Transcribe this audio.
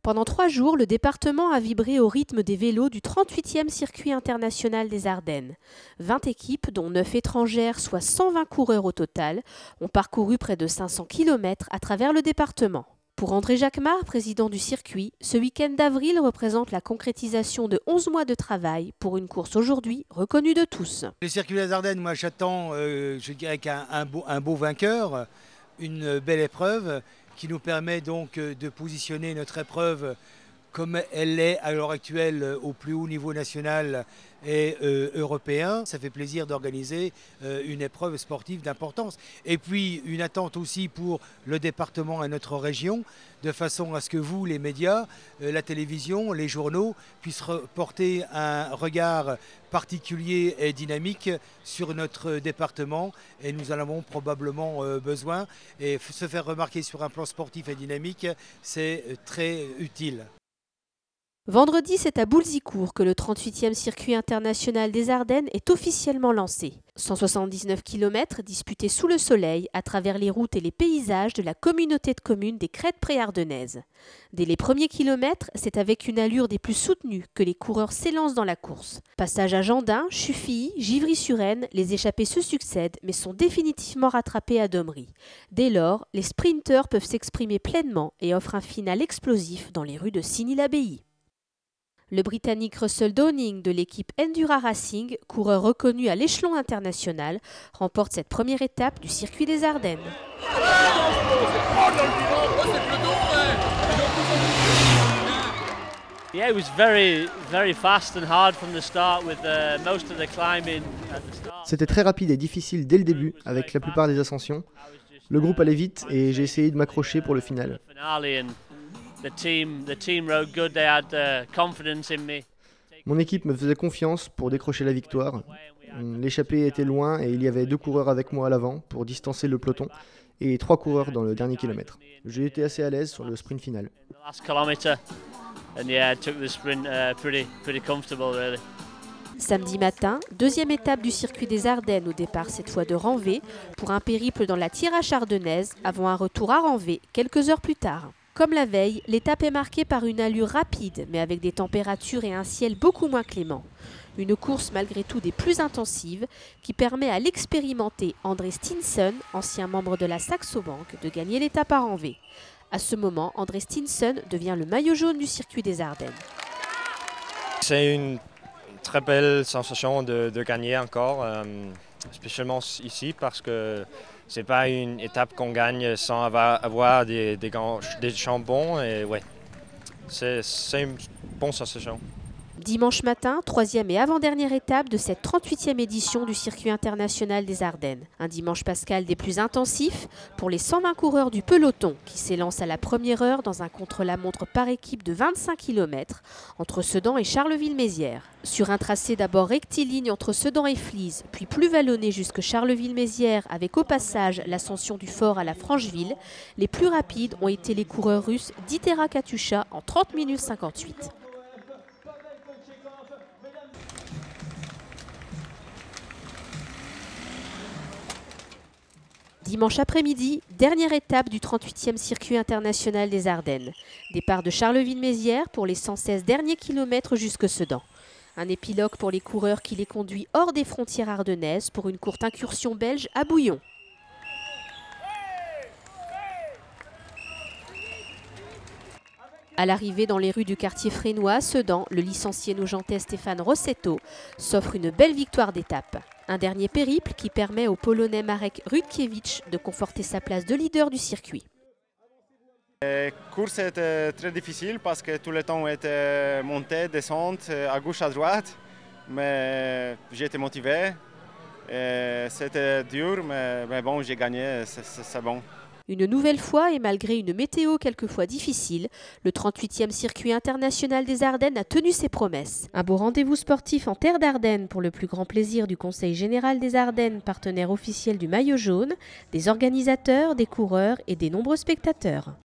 Pendant 3 jours, le département a vibré au rythme des vélos du 38e circuit international des Ardennes. 20 équipes, dont 9 étrangères, soit 120 coureurs au total, ont parcouru près de 500 km à travers le département. Pour André Jacquemart, président du circuit, ce week-end d'avril représente la concrétisation de 11 mois de travail pour une course aujourd'hui reconnue de tous. Le circuit des Ardennes, moi j'attends, je dirais qu'un beau vainqueur, une belle épreuve qui nous permet donc de positionner notre épreuve comme elle est à l'heure actuelle au plus haut niveau national et européen. Ça fait plaisir d'organiser une épreuve sportive d'importance. Et puis une attente aussi pour le département et notre région, de façon à ce que vous, les médias, la télévision, les journaux, puissent porter un regard particulier et dynamique sur notre département. Et nous en avons probablement besoin. Et se faire remarquer sur un plan sportif et dynamique, c'est très utile. Vendredi, c'est à Boulzicourt que le 38e circuit international des Ardennes est officiellement lancé. 179 km disputés sous le soleil à travers les routes et les paysages de la communauté de communes des Crêtes préardennaises. Dès les premiers kilomètres, c'est avec une allure des plus soutenues que les coureurs s'élancent dans la course. Passage à Gendin, Chuffilly, Givry-sur-Aisne, les échappées se succèdent mais sont définitivement rattrapées à Domery. Dès lors, les sprinteurs peuvent s'exprimer pleinement et offrent un final explosif dans les rues de Signy-l'Abbaye. Le Britannique Russell Downing de l'équipe Endura Racing, coureur reconnu à l'échelon international, remporte cette première étape du circuit des Ardennes. Yeah, it was very fast and hard from the start with most of the climbing at the start. C'était très rapide et difficile dès le début avec la plupart des ascensions. Le groupe allait vite et j'ai essayé de m'accrocher pour le final. The team rode good. They had confidence in me. Mon équipe me faisait confiance pour décrocher la victoire. L'échappée était loin et il y avait 2 coureurs avec moi à l'avant pour distancer le peloton et 3 coureurs dans le dernier kilomètre. J'ai été assez à l'aise sur le sprint final. Samedi matin, deuxième étape du circuit des Ardennes au départ cette fois de Ranvé pour un périple dans la Thiérache ardennaise avant un retour à Ranvé quelques heures plus tard. Comme la veille, l'étape est marquée par une allure rapide mais avec des températures et un ciel beaucoup moins clément. Une course malgré tout des plus intensives qui permet à l'expérimenté André Stinson, ancien membre de la Saxo Bank, de gagner l'étape à Ranvé. À ce moment, André Stinson devient le maillot jaune du circuit des Ardennes. C'est une très belle sensation de gagner encore, spécialement ici parce que c'est pas une étape qu'on gagne sans avoir des chambons et ouais, c'est une bonne sensation. Dimanche matin, troisième et avant-dernière étape de cette 38e édition du circuit international des Ardennes. Un dimanche pascal des plus intensifs pour les 120 coureurs du peloton qui s'élancent à la première heure dans un contre-la-montre par équipe de 25 km entre Sedan et Charleville-Mézières. Sur un tracé d'abord rectiligne entre Sedan et Flize, puis plus vallonné jusque Charleville-Mézières avec au passage l'ascension du fort à la Francheville, les plus rapides ont été les coureurs russes d'Itera Katusha en 30 minutes 58. Dimanche après-midi, dernière étape du 38e circuit international des Ardennes. Départ de Charleville-Mézières pour les 116 derniers kilomètres jusque Sedan. Un épilogue pour les coureurs qui les conduit hors des frontières ardennaises pour une courte incursion belge à Bouillon. À l'arrivée dans les rues du quartier frénois à Sedan, le licencié nogentais Stéphane Rossetto s'offre une belle victoire d'étape. Un dernier périple qui permet au Polonais Marek Rutkiewicz de conforter sa place de leader du circuit. La course était très difficile parce que tout le temps était montée, descente, à gauche, à droite. Mais j'étais motivé. C'était dur, mais bon, j'ai gagné, c'est bon. Une nouvelle fois et malgré une météo quelquefois difficile, le 38e circuit international des Ardennes a tenu ses promesses. Un beau rendez-vous sportif en terre d'Ardennes pour le plus grand plaisir du Conseil général des Ardennes, partenaire officiel du maillot jaune, des organisateurs, des coureurs et des nombreux spectateurs.